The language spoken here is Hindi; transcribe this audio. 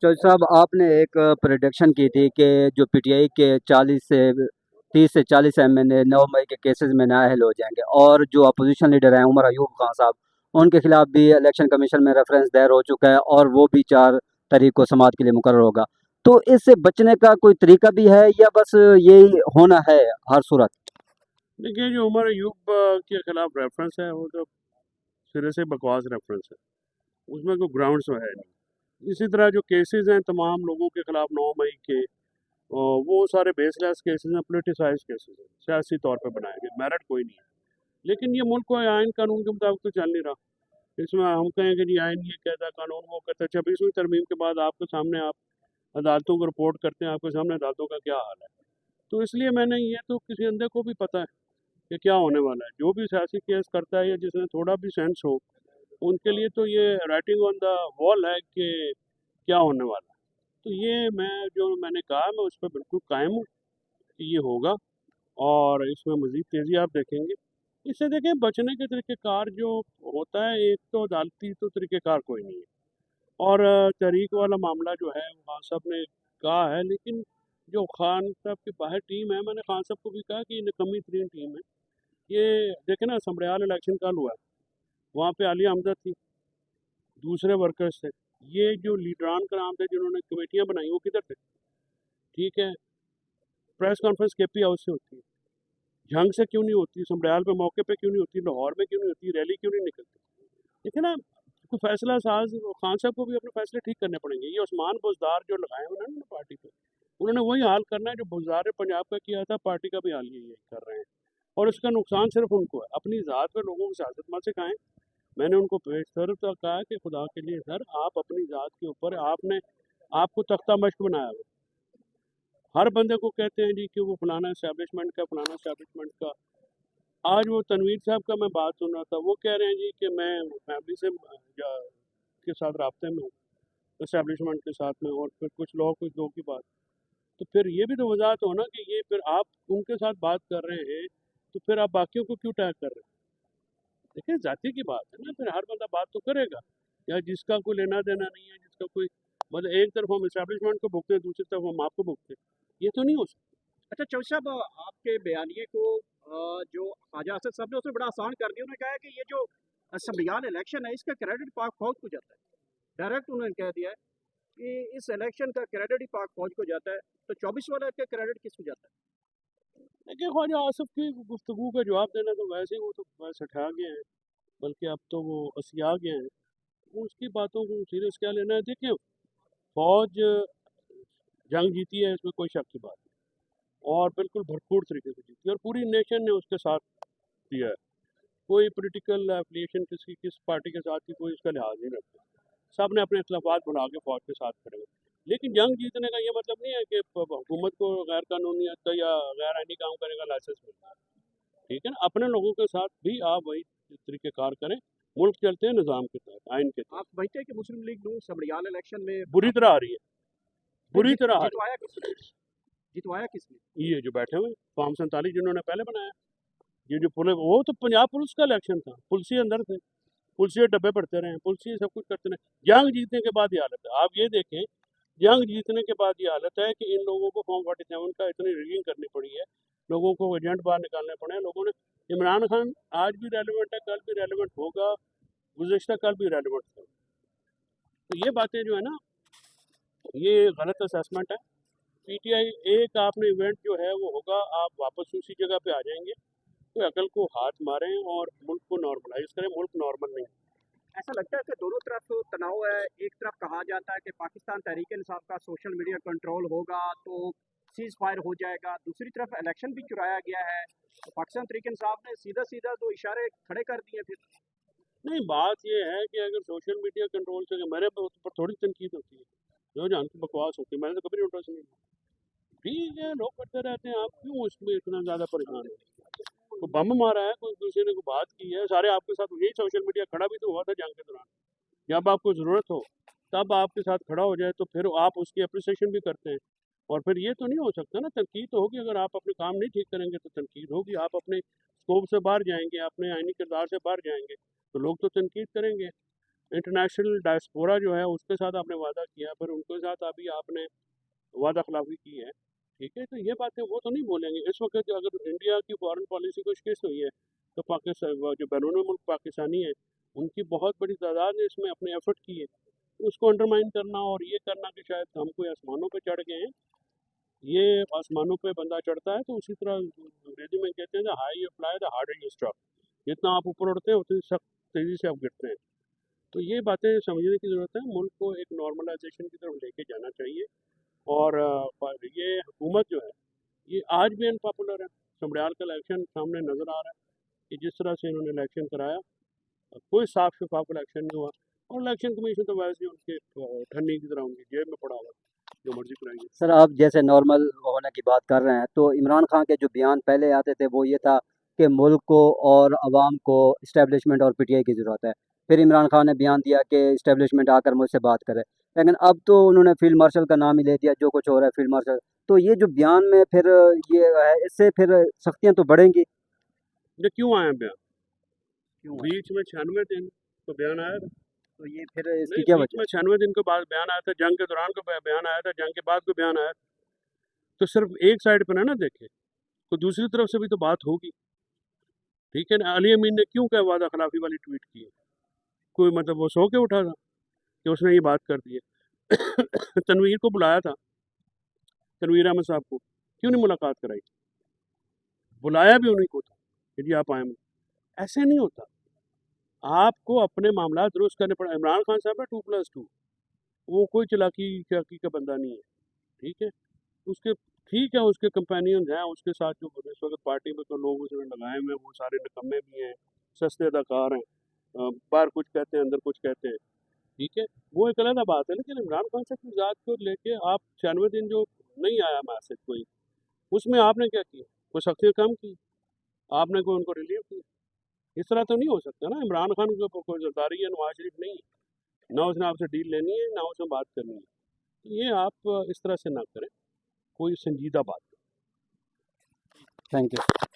चौधरी साहब, आपने एक प्रोडिक्शन की थी कि जो पीटीआई के 40 से 30 से 40 एमएनए 9 मई के केसेस में नाअहल हो जाएंगे, और जो अपोजिशन लीडर हैं उमर अयूब खान साहब, उनके खिलाफ भी इलेक्शन कमीशन में रेफरेंस दायर हो चुका है और वो भी 4 तारीख को समाअत के लिए मुकर्रर होगा। तो इससे बचने का कोई तरीका भी है या बस यही होना है हर सूरत? देखिए, जो उमर अयूब के खिलाफ रेफरेंस है वो तो सिरे से बकवास रेफरेंस है। उसमें कोई ग्राउंड्स तो है नहीं। इसी तरह जो केसेस हैं तमाम लोगों के खिलाफ 9 मई के, वो सारे बेसलेस केसेस हैं, पोलिटिसाइज केसेस हैं, सियासी तौर पे बनाए गए, मेरिट कोई नहीं है। लेकिन ये मुल्क को आइन कानून के मुताबिक तो चल नहीं रहा। इसमें हम कहें कि जी आइन ये कहता है, कानून वो कहता है। 26वीं तरमीम के बाद आपके सामने आप अदालतों को रिपोर्ट करते हैं, आपके सामने अदालतों का क्या हाल है। तो इसलिए मैंने ये तो किसी अंदर को भी पता है कि क्या होने वाला है। जो भी सियासी केस करता है या जिसने थोड़ा भी सेंस हो, उनके लिए तो ये राइटिंग ऑन द वॉल है कि क्या होने वाला है। तो ये मैंने कहा, मैं उस पर बिल्कुल कायम हूँ कि ये होगा, और इसमें मज़ीद तेज़ी आप देखेंगे। इससे देखें, बचने के तरीक़ेकार जो होता है, एक तो अदालती तो तरीक़ेकार कोई नहीं है, और तहरीक वाला मामला जो है वो खान साहब ने कहा है। लेकिन जो खान साहब के बाहर टीम है, मैंने खान साहब को भी कहा कि ये निकम्मी तरीन टीम है। ये देखें ना, समड़याल इलेक्शन कल हुआ है, वहाँ पे आलिया हमजा थी, दूसरे वर्कर्स थे। ये जो लीडरान कराम थे जिन्होंने कमेटियाँ बनाई, वो किधर थे? ठीक है, प्रेस कॉन्फ्रेंस केपी हाउस से होती है, जंग से क्यों नहीं होती? समड़याल पे मौके पे क्यों नहीं होती? लाहौर में क्यों नहीं होती? रैली क्यों नहीं निकलती? देखिए ना, कोई फैसला साज खान साहब को भी अपने फैसले ठीक करने पड़ेंगे। ये उस्मान बुज़दार जो लगाए हुए हैं ना पार्टी पे, उन्होंने वही हाल करना है जो बुज़दार ने पंजाब का किया था। पार्टी का भी हाल यही कर रहे हैं, और इसका नुकसान सिर्फ उनको है। अपनी ज़ात पे लोगों को सियासत मत सिखाएं। मैंने उनको बेशर्त तो कहा कि खुदा के लिए सर, आप अपनी ज़ात के ऊपर आपने आपको तख्ता मश्क बनाया हुआ। हर बंदे को कहते हैं जी कि वो फलाना इस्टेब्लिशमेंट का, फलाना इस्टेब्लिशमेंट का। आज वो तनवीर साहब का मैं बात सुन रहा था, वो कह रहे हैं जी कि मैं फैमिली से के साथ राब्ते में हूँ, इस्टेब्लिशमेंट के साथ में, और फिर कुछ लोग की बात। तो फिर ये भी तो वजाहत हो ना कि ये फिर आप उनके साथ बात कर रहे हैं, तो फिर आप बाकियों को क्यों टैग कर रहे हैं? देखिए, जाति की बात है ना, फिर हर बंदा बात तो करेगा। या जिसका कोई लेना देना नहीं है, जिसका कोई मतलब, एक तरफ हम इस्टेब्लिशमेंट को भुगते हैं, दूसरी तरफ हम आपको भुगते हैं, ये तो नहीं हो सकता। अच्छा चौधरी साहब, आपके बयानिए को जो ख्वाजा असद साहब ने उसने बड़ा आसान कर दिया। उन्होंने कहा है कि ये जो संविधान इलेक्शन है, इसका क्रेडिट पाक फौज को जाता है। डायरेक्ट उन्होंने कह दिया है कि इस इलेक्शन का क्रेडिट ही पाक फौज को जाता है। तो 24 वाला का क्रेडिट किसको जाता है? देखिए, ख्वाजा आसिफ की गुफ्तगू का जवाब देना तो वैसे ही वो तो बस हटा गए हैं, बल्कि अब तो वो असिया गए हैं। वो उसकी बातों को सीरियस क्या लेना है? देखिए, फौज जंग जीती है, इसमें कोई शक की बात नहीं, और बिल्कुल भरपूर तरीके से जीती है, और पूरी नेशन ने उसके साथ दिया है। कोई पॉलिटिकल एफिलिएशन किसी किस पार्टी के साथ की कोई इसका लिहाज नहीं रखता। सब ने अपने इख्तलाफात भुला के फौज के साथ खड़े हुए। लेकिन जंग जीतने का ये मतलब नहीं है कि हुकूमत को गैर कानूनीत का या गैर आइनी काम करने का लाइसेंस मिलता है। ठीक है ना, अपने लोगों के साथ भी आप वही तरीक़ेकार करें। मुल्क चलते हैं निज़ाम के तहत, आइन के तहत। आप समझते हैं कि मुस्लिम लीग नून सबड़ियाल इलेक्शन में बुरी तरह आ रही है, बुरी तरह आ रही जितवाया किसने? जितवाया किसने? है। ये जो बैठे हुए फॉर्म 47 जिन्होंने पहले बनाया, ये जो पुलिस, वो तो पंजाब पुलिस का इलेक्शन था, पुलिस अंदर थे, पुलिस डब्बे पड़ते रहे, पुलिस सब कुछ करते रहे। जंग जीतने के बाद ये हालत है। आप ये देखें, जंग जीतने के बाद ये हालत है कि इन लोगों को फॉर्म 47 का इतनी रिगिंग करनी पड़ी है, लोगों को एजेंट बाहर निकालने पड़े हैं। लोगों ने, इमरान खान आज भी रेलिवेंट है, कल भी रेलिवेंट होगा, गुज़िश्ता कल भी रेलिवेंट था। तो ये बातें जो है ना, ये गलत असेसमेंट है। पीटीआई एक आपने इवेंट जो है वो होगा, आप वापस उसी जगह पे आ जाएंगे। तो अकल को हाथ मारें और मुल्क को नॉर्मलाइज करें। मुल्क नॉर्मल नहीं। ऐसा लगता है कि दोनों तरफ तनाव है। एक तरफ कहा जाता है कि पाकिस्तान तहरीक इंसाफ का सोशल मीडिया कंट्रोल होगा तो सीज फायर हो जाएगा। दूसरी तरफ इलेक्शन भी चुराया गया है, तो पाकिस्तान तहरीक इंसाफ ने सीधा सीधा तो इशारे खड़े कर दिए। फिर नहीं, बात ये है कि अगर सोशल मीडिया कंट्रोल से मेरे पर थोड़ी तनकीद होती है, जो जान की बकवास होती है, मैंने तो कभी इंटरेस्ट नहीं लिया। ठीक है, लोग करते रहते हैं, आप क्यों उसमें इतना ज़्यादा परेशान हो? कोई बम मारा है, कोई किसी ने कोई बात की है, सारे आपके साथ यही सोशल मीडिया खड़ा भी तो हुआ था जंग के दौरान। जब आपको ज़रूरत हो तब आपके साथ खड़ा हो जाए, तो फिर आप उसकी अप्रिसिएशन भी करते हैं। और फिर ये तो नहीं हो सकता ना, तनकीद तो होगी। अगर आप अपने काम नहीं ठीक करेंगे तो तनकीद होगी। आप अपने स्कोप से बाहर जाएंगे, अपने आइनी किरदार से बाहर जाएंगे, तो लोग तो तनकीद करेंगे। इंटरनेशनल डायस्पोरा जो है उसके साथ आपने वादा किया, फिर उनके साथ अभी आपने वादा खिलाफी की है, ठीक है। तो ये बातें वो तो नहीं बोलेंगे। इस वक्त जो अगर इंडिया की फॉरेन पॉलिसी को शिकस्त हुई है तो पाकिस्तान जो बैरून मुल्क पाकिस्तानी है उनकी बहुत बड़ी तादाद ने इसमें अपने एफर्ट किए, उसको अंडरमाइन करना और ये करना कि शायद हम कोई आसमानों पे चढ़ गए हैं। ये आसमानों पे बंदा चढ़ता है तो उसी तरह अंग्रेजी में कहते हैं the high you fly the harder you struck, जितना आप ऊपर उड़ते हैं उतनी सख्त तेज़ी से आप गिरते हैं। तो ये बातें समझने की ज़रूरत है। मुल्क को एक नॉर्मलाइजेशन की तरफ लेके जाना चाहिए। और ये हुकूमत जो है ये आज भी अनपॉपुलर है। समड़ियाल का इलेक्शन सामने नज़र आ रहा है कि जिस तरह से इन्होंने इलेक्शन कराया कोई साफ शफाफ इलेक्शन नहीं हुआ। और इलेक्शन कमीशन तो वैसे ही उनके ठन्नी की तरह उनकी जेब में पड़ा हुआ है, जो मर्जी कराएंगे। सर आप जैसे नॉर्मल होने की बात कर रहे हैं, तो इमरान खान के जो बयान पहले आते थे वो ये था कि मुल्क को और अवाम को इस्टेब्लिशमेंट और पीटीआई की ज़रूरत है। फिर इमरान खान ने बयान दिया कि इस्टेब्लिशमेंट आकर मुझसे बात करे, लेकिन अब तो उन्होंने फील्ड मार्शल का नाम ही ले दिया, जो कुछ हो रहा है फील्ड मार्शल। तो ये जो बयान में फिर ये है, इससे फिर सख्तियाँ तो बढ़ेंगी। ये क्यों आया बयान? क्यों है? बीच में 96 दिन तो बयान आया था। तो ये फिर इसकी नहीं, क्या बीच वजह में 96 दिन के बाद बयान आया था, जंग के दौरान का बयान आया था, जंग के बाद कोई बयान आया। तो सिर्फ एक साइड पर ना देखे, तो दूसरी तरफ से भी तो बात होगी, ठीक है ना। अली अमीन ने क्यों क्या वादा खिलाफी वाली ट्वीट की है? कोई मतलब वो सो के उठा था कि उसने ये बात कर दी है? तनवीर को बुलाया था, तनवीर अहमद साहब को क्यों नहीं मुलाकात कराई? बुलाया भी उन्हीं को था कि जी आप आए। ऐसे नहीं होता। आपको अपने मामला दुरुस्त करने पड़े। इमरान खान साहब है 2+2, वो कोई चलाकी चाकी का बंदा नहीं है, ठीक है। उसके ठीक है, उसके कंपेनियंस हैं, उसके साथ जो इस वक्त पार्टी में तो लोग उसने लगाए हुए हैं वो सारे निकम्मे भी हैं, सस्ते अदाकार हैं, बाहर कुछ कहते हैं अंदर कुछ कहते हैं, ठीक है। वो एक अलग बात है। लेकिन इमरान खान साहब की ज़ात को लेके आप 96 दिन जो नहीं आया मैसेज कोई, उसमें आपने क्या किया? कोई सख्तियाँ कम की? आपने कोई उनको रिलीव किया? इस तरह तो नहीं हो सकता ना। इमरान खान के ऊपर कोई ज़रदारी या नवाज शरीफ नहीं है, ना उसने आपसे डील लेनी है ना उसमें बात करनी है। तो ये आप इस तरह से ना करें, कोई संजीदा बात। Thank you.